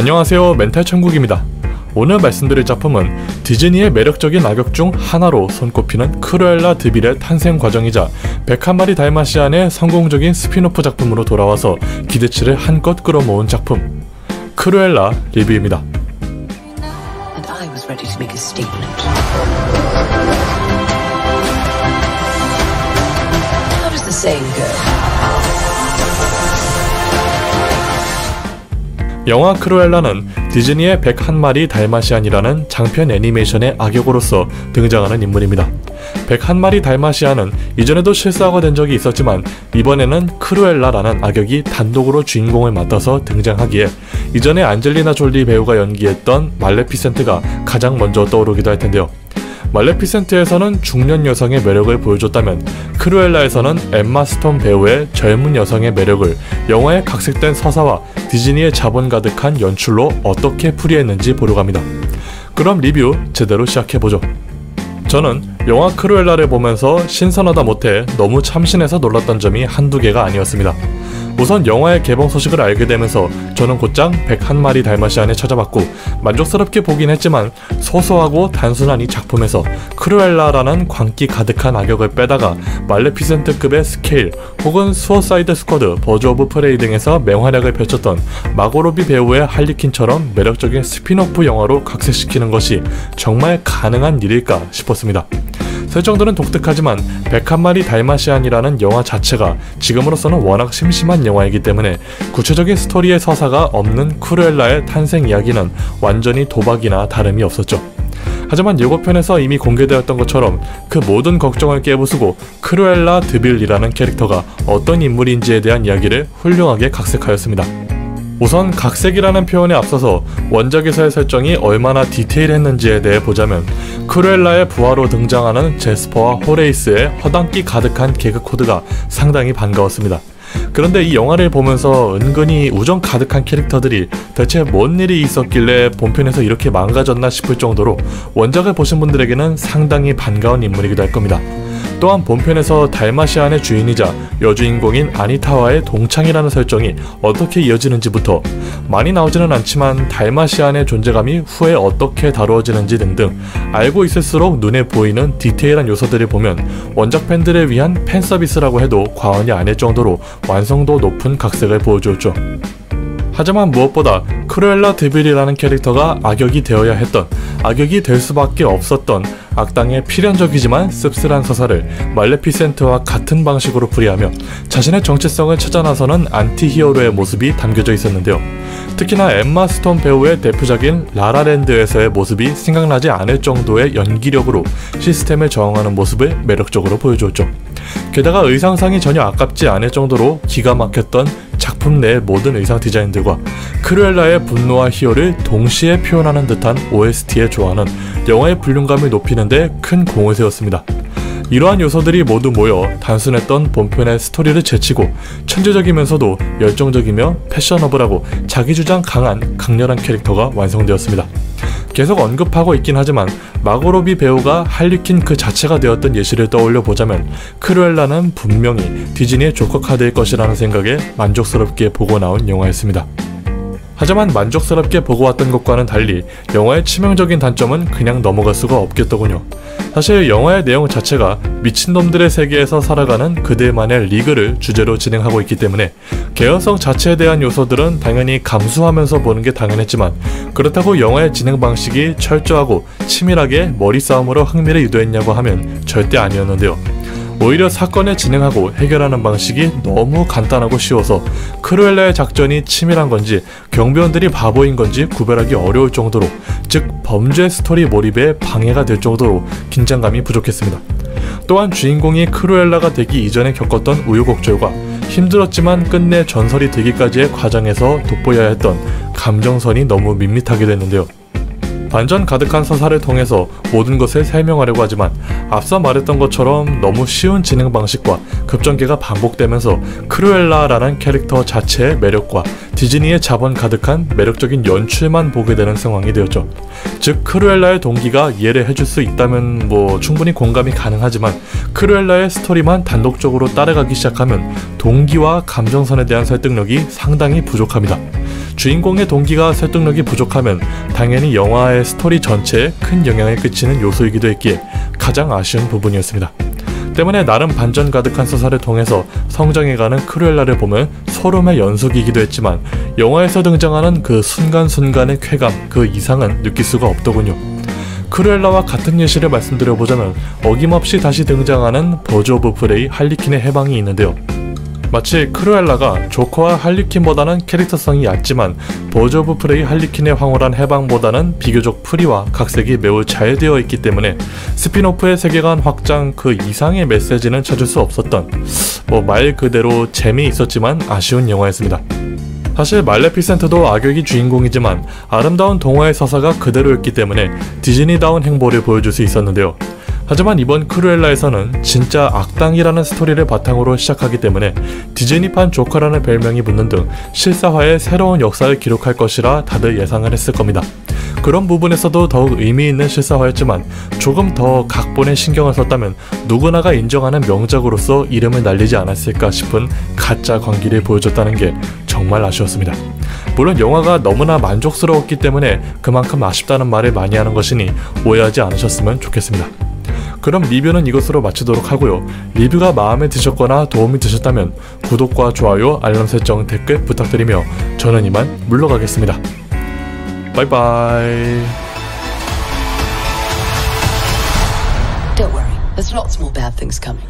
안녕하세요, 멘탈 천국입니다. 오늘 말씀드릴 작품은 디즈니의 매력적인 악역 중 하나로 손꼽히는 크루엘라 드 빌의 탄생 과정이자 101마리 달마시안의 성공적인 스피노프 작품으로 돌아와서 기대치를 한껏 끌어모은 작품 크루엘라 리뷰입니다. 영화 크루엘라는 디즈니의 101마리 달마시안이라는 장편 애니메이션의 악역으로서 등장하는 인물입니다. 101마리 달마시안은 이전에도 실사화가 된 적이 있었지만 이번에는 크루엘라라는 악역이 단독으로 주인공을 맡아서 등장하기에 이전에 안젤리나 졸리 배우가 연기했던 말레피센트가 가장 먼저 떠오르기도 할 텐데요. 말레피센트에서는 중년 여성의 매력을 보여줬다면 크루엘라에서는 엠마 스톤 배우의 젊은 여성의 매력을 영화의 각색된 서사와 디즈니의 자본 가득한 연출로 어떻게 풀이했는지 보러 갑니다. 그럼 리뷰 제대로 시작해보죠. 저는 영화 크루엘라를 보면서 신선하다 못해 너무 참신해서 놀랐던 점이 한두 개가 아니었습니다. 우선 영화의 개봉 소식을 알게 되면서 저는 곧장 101마리 달마시안을 찾아봤고 만족스럽게 보긴 했지만 소소하고 단순한 이 작품에서 크루엘라라는 광기 가득한 악역을 빼다가 말레피센트급의 스케일 혹은 수어사이드 스쿼드, 버즈 오브 프레이 등에서 맹활약을 펼쳤던 마고 로비 배우의 할리퀸처럼 매력적인 스피노프 영화로 각색시키는 것이 정말 가능한 일일까 싶었습니다. 설정들은 독특하지만 101마리 달마시안이라는 영화 자체가 지금으로서는 워낙 심심한 영화이기 때문에 구체적인 스토리의 서사가 없는 크루엘라의 탄생 이야기는 완전히 도박이나 다름이 없었죠. 하지만 예고편에서 이미 공개되었던 것처럼 그 모든 걱정을 깨부수고 크루엘라 드 빌이라는 캐릭터가 어떤 인물인지에 대한 이야기를 훌륭하게 각색하였습니다. 우선 각색이라는 표현에 앞서서 원작에서의 설정이 얼마나 디테일했는지에 대해 보자면 크루엘라의 부하로 등장하는 제스퍼와 호레이스의 허당기 가득한 개그 코드가 상당히 반가웠습니다. 그런데 이 영화를 보면서 은근히 우정 가득한 캐릭터들이 대체 뭔 일이 있었길래 본편에서 이렇게 망가졌나 싶을 정도로 원작을 보신 분들에게는 상당히 반가운 인물이기도 할 겁니다. 또한 본편에서 달마시안의 주인이자 여주인공인 아니타와의 동창이라는 설정이 어떻게 이어지는지부터 많이 나오지는 않지만 달마시안의 존재감이 후에 어떻게 다루어지는지 등등 알고 있을수록 눈에 보이는 디테일한 요소들을 보면 원작 팬들을 위한 팬서비스라고 해도 과언이 아닐 정도로 완성도 높은 각색을 보여주었죠. 하지만 무엇보다 크루엘라 드 빌이라는 캐릭터가 악역이 되어야 했던, 악역이 될 수밖에 없었던 악당의 필연적이지만 씁쓸한 서사를 말레피센트와 같은 방식으로 풀이하며 자신의 정체성을 찾아 나서는 안티히어로의 모습이 담겨져 있었는데요. 특히나 엠마 스톤 배우의 대표작인 라라랜드에서의 모습이 생각나지 않을 정도의 연기력으로 시스템에 저항하는 모습을 매력적으로 보여주었죠. 게다가 의상상이 전혀 아깝지 않을 정도로 기가 막혔던 작품 내의 모든 의상 디자인들과 크루엘라의 분노와 희열을 동시에 표현하는 듯한 OST의 조화는 영화의 볼륨감을 높이는 데 큰 공을 세웠습니다. 이러한 요소들이 모두 모여 단순했던 본편의 스토리를 제치고 천재적이면서도 열정적이며 패셔너블하고 자기주장 강한 강렬한 캐릭터가 완성되었습니다. 계속 언급하고 있긴 하지만 마고 로비 배우가 할리퀸 그 자체가 되었던 예시를 떠올려 보자면 크루엘라는 분명히 디즈니의 조커 카드일 것이라는 생각에 만족스럽게 보고 나온 영화였습니다. 하지만 만족스럽게 보고 왔던 것과는 달리 영화의 치명적인 단점은 그냥 넘어갈 수가 없겠더군요. 사실 영화의 내용 자체가 미친놈들의 세계에서 살아가는 그들만의 리그를 주제로 진행하고 있기 때문에 개연성 자체에 대한 요소들은 당연히 감수하면서 보는 게 당연했지만 그렇다고 영화의 진행 방식이 철저하고 치밀하게 머리싸움으로 흥미를 유도했냐고 하면 절대 아니었는데요. 오히려 사건을 진행하고 해결하는 방식이 너무 간단하고 쉬워서 크루엘라의 작전이 치밀한 건지 경비원들이 바보인 건지 구별하기 어려울 정도로, 즉 범죄 스토리 몰입에 방해가 될 정도로 긴장감이 부족했습니다. 또한 주인공이 크루엘라가 되기 이전에 겪었던 우여곡절과 힘들었지만 끝내 전설이 되기까지의 과정에서 돋보여야 했던 감정선이 너무 밋밋하게 됐는데요. 반전 가득한 서사를 통해서 모든 것을 설명하려고 하지만 앞서 말했던 것처럼 너무 쉬운 진행 방식과 급전개가 반복되면서 크루엘라라는 캐릭터 자체의 매력과 디즈니의 자본 가득한 매력적인 연출만 보게 되는 상황이 되었죠. 즉 크루엘라의 동기가 이해를 해줄 수 있다면 충분히 공감이 가능하지만 크루엘라의 스토리만 단독적으로 따라가기 시작하면 동기와 감정선에 대한 설득력이 상당히 부족합니다. 주인공의 동기가 설득력이 부족하면 당연히 영화의 스토리 전체에 큰 영향을 끼치는 요소이기도 했기에 가장 아쉬운 부분이었습니다. 때문에 나름 반전 가득한 서사를 통해서 성장해가는 크루엘라를 보면 소름의 연속이기도 했지만 영화에서 등장하는 그 순간순간의 쾌감 그 이상은 느낄 수가 없더군요. 크루엘라와 같은 예시를 말씀드려보자면 어김없이 다시 등장하는 버즈 오브 프레이 할리퀸의 해방이 있는데요. 마치 크루엘라가 조커와 할리퀸보다는 캐릭터성이 얕지만 버즈 오브 프레이 할리퀸의 황홀한 해방보다는 비교적 풀이와 각색이 매우 잘 되어 있기 때문에 스피노프의 세계관 확장 그 이상의 메시지는 찾을 수 없었던 말 그대로 재미있었지만 아쉬운 영화였습니다. 사실 말레피센트도 악역이 주인공이지만 아름다운 동화의 서사가 그대로였기 때문에 디즈니다운 행보를 보여줄 수 있었는데요. 하지만 이번 크루엘라에서는 진짜 악당이라는 스토리를 바탕으로 시작하기 때문에 디즈니판 조커라는 별명이 붙는 등 실사화의 새로운 역사를 기록할 것이라 다들 예상을 했을 겁니다. 그런 부분에서도 더욱 의미있는 실사화였지만 조금 더 각본에 신경을 썼다면 누구나가 인정하는 명작으로서 이름을 날리지 않았을까 싶은 가짜 광기를 보여줬다는 게 정말 아쉬웠습니다. 물론 영화가 너무나 만족스러웠기 때문에 그만큼 아쉽다는 말을 많이 하는 것이니 오해하지 않으셨으면 좋겠습니다. 그럼 리뷰는 이것으로 마치도록 하고요. 리뷰가 마음에 드셨거나 도움이 되셨다면 구독과 좋아요, 알람 설정, 댓글 부탁드리며 저는 이만 물러가겠습니다. 바이바이. Don't worry, there's lots more bad things coming.